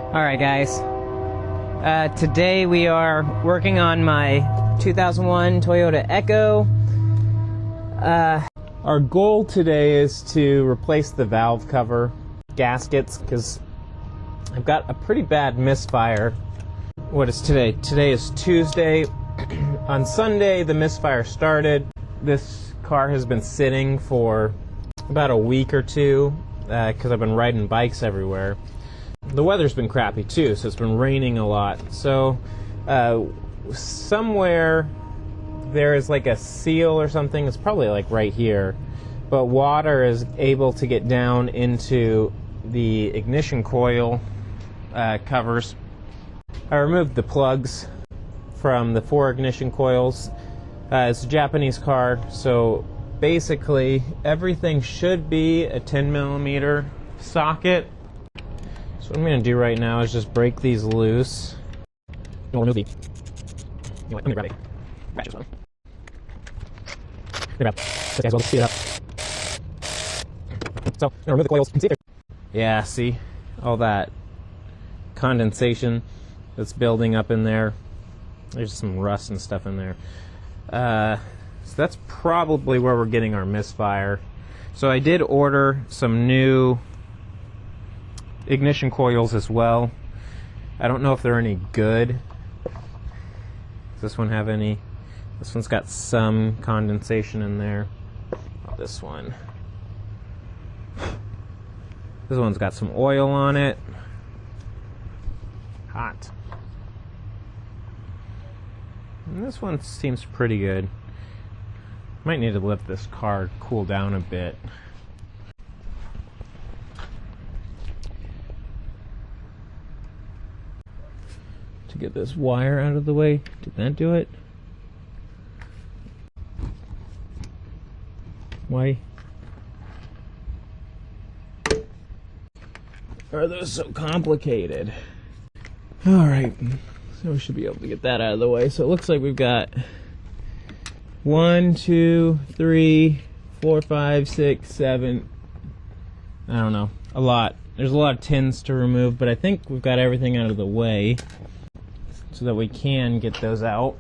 Alright guys, today we are working on my 2001 Toyota Echo. Our goal today is to replace the valve cover gaskets because I've got a pretty bad misfire. What is today? Today is Tuesday. On Sunday the misfire started. This car has been sitting for about a week or two because I've been riding bikes everywhere. The weather's been crappy too, so it's been raining a lot. So somewhere there is like a seal or something. It's probably like right here, but water is able to get down into the ignition coil covers. I removed the plugs from the 4 ignition coils. It's a Japanese car, so basically everything should be a 10mm socket. So what I'm going to do right now is just break these loose. We'll remove the... Let me grab a ratchet one. Grab this as well to speed it up. So, I'm going to remove the coils. Yeah, see? All that condensation that's building up in there. There's some rust and stuff in there. So that's probably where we're getting our misfire. So I did order some new ignition coils as well. I don't know if they're any good. Does this one have any? This one's got some condensation in there. This one. This one's got some oil on it. Hot. And this one seems pretty good. Might need to let this car cool down a bit. To get this wire out of the way. Did that do it? Why are those so complicated? Alright, so we should be able to get that out of the way. So it looks like we've got 1, 2, 3, 4, 5, 6, 7. I don't know. A lot. There's a lot of tins to remove, but I think we've got everything out of the way so that we can get those out.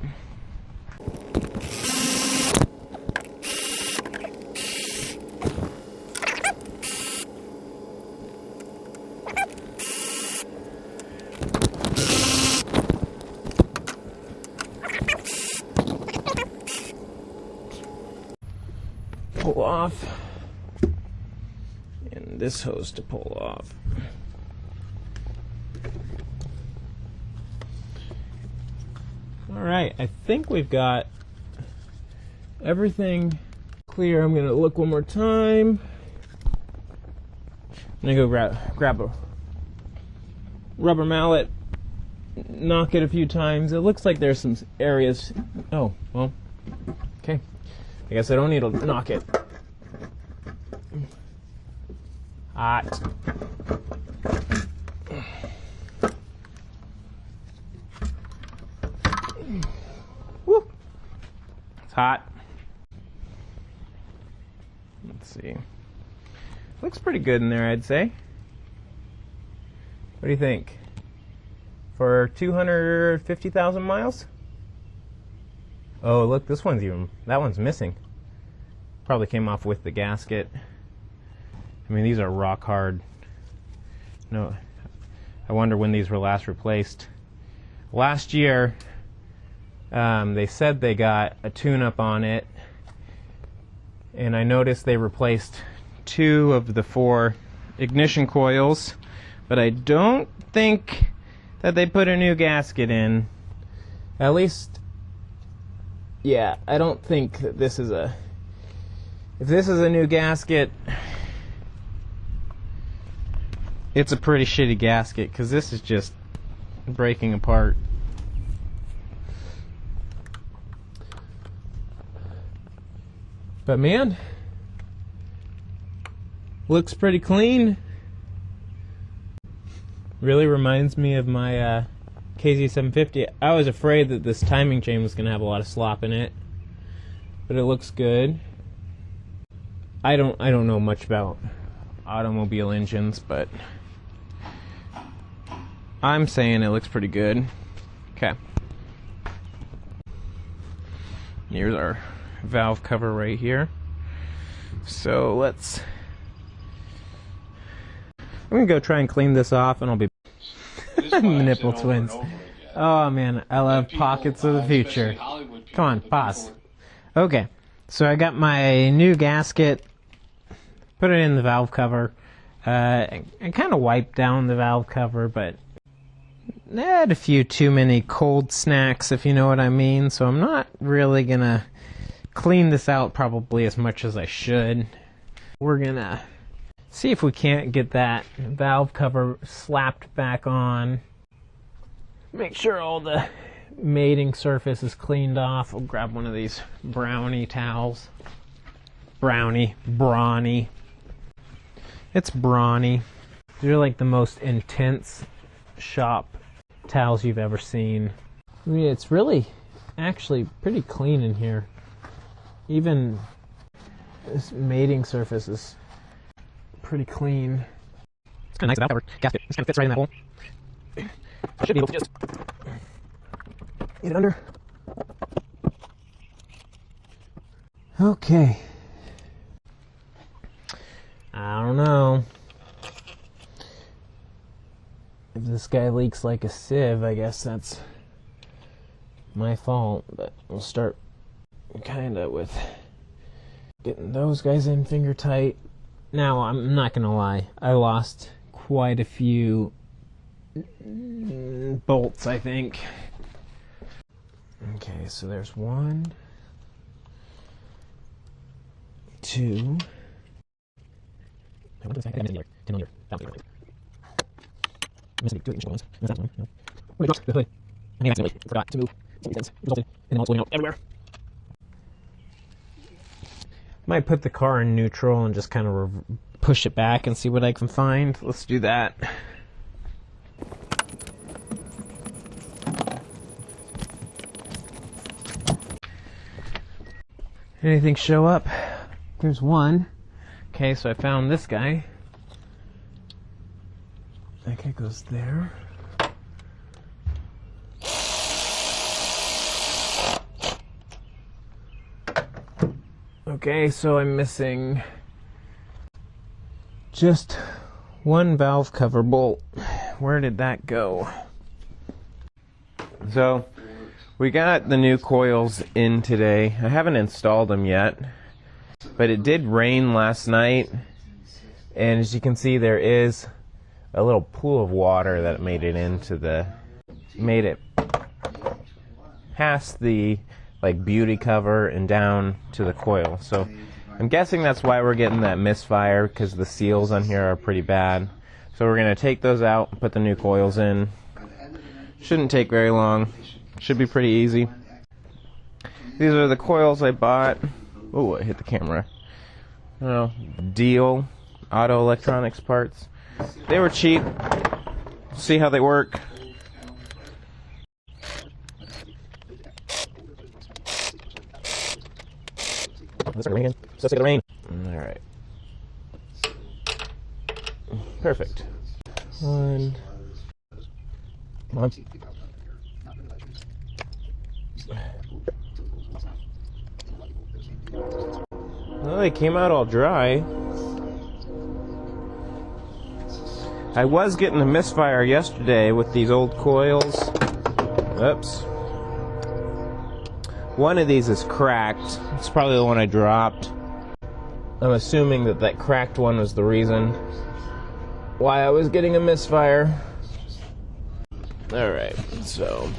Pull off, and this hose to pull off. Alright, I think we've got everything clear. I'm going to look one more time. I'm going to go grab a rubber mallet, knock it a few times. It looks like there's some areas. Oh, well, okay. I guess I don't need to knock it. Hot. Woo. It's hot. Let's see. Looks pretty good in there, I'd say. What do you think? For 250,000 miles? Oh, look, that one's missing. Probably came off with the gasket. I mean, these are rock hard. No, I wonder when these were last replaced. Last year, they said they got a tune-up on it, and I noticed they replaced 2 of the 4 ignition coils, but I don't think that they put a new gasket in. At least, yeah, I don't think that this is a... If this is a new gasket, it's a pretty shitty gasket, because this is just breaking apart. But man, looks pretty clean. Really reminds me of my KZ750. I was afraid that this timing chain was going to have a lot of slop in it, but it looks good. I don't know much about automobile engines, but I'm saying it looks pretty good. Okay. Here's our valve cover right here. So let's... I'm gonna go try and clean this off, and I'll be... Nipple twins. Oh man, I love pockets of the future. Come on, pause. Okay, so I got my new gasket, put it in the valve cover. I kind of wiped down the valve cover, but I had a few too many cold snacks, if you know what I mean, so I'm not really gonna clean this out probably as much as I should. We're gonna see if we can't get that valve cover slapped back on. Make sure all the mating surface is cleaned off. I'll grab one of these brownie towels. Brawny. It's brawny. They're like the most intense shop towels you've ever seen. I mean, it's really actually pretty clean in here. Even this mating surface is pretty clean. It's kind of nice valve cover gasket. This kind of fits right in that hole. I should be able to just get it under. Okay. I don't know. If this guy leaks like a sieve, I guess that's my fault. But we'll start kinda with getting those guys in finger tight. Now, I'm not gonna lie, I lost quite a few bolts, I think. Okay, so there's 1, 2. I wonder if I can get in here. I'm missing 2 additional ones. That's one. No. Oh, I dropped the hood. I may have accidentally forgot to move some of these things. Resulted in them all blowing out everywhere. Might put the car in neutral and just kind of push it back and see what I can find. Let's do that. Anything show up? There's one. Okay, so I found this guy. That guy goes there. Okay, so I'm missing just one valve cover bolt. Where did that go? So we got the new coils in today. I haven't installed them yet, but it did rain last night, and as you can see, there is a little pool of water that made it past the beauty cover and down to the coil. So I'm guessing that's why we're getting that misfire, because the seals on here are pretty bad. So we're going to take those out and put the new coils in. Shouldn't take very long. Should be pretty easy. These are the coils I bought. Oh, I hit the camera. Deal Auto Electronics parts. They were cheap. See how they work. Let's get the rain. Alright. Perfect. One. Come on. Well, they came out all dry. I was getting a misfire yesterday with these old coils. Oops. One of these is cracked. It's probably the one I dropped. I'm assuming that cracked one was the reason why I was getting a misfire. Alright, so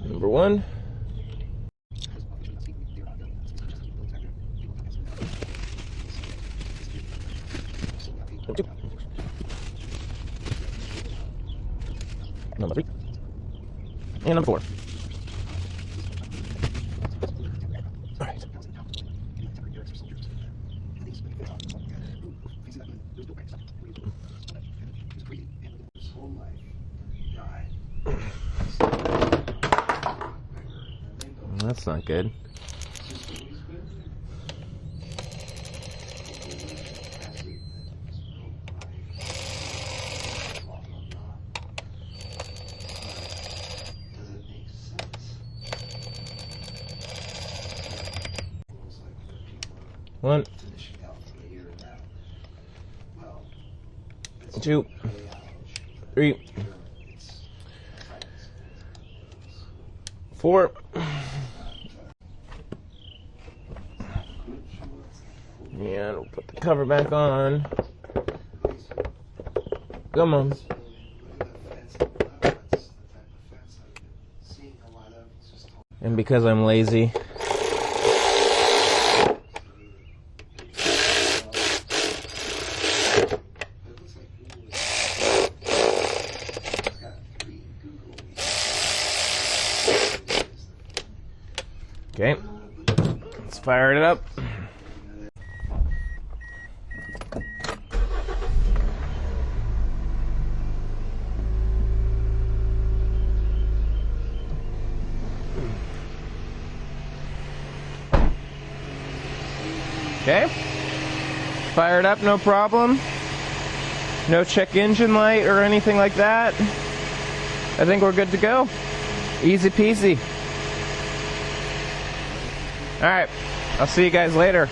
number one. Number two. Number three. And number four. All right. That's not good. One, 2, 3, 4. Yeah, we'll put the cover back on. Come on. And because I'm lazy, okay, let's fire it up. Okay, fired up, no problem. No check engine light or anything like that. I think we're good to go. Easy peasy. Alright, I'll see you guys later.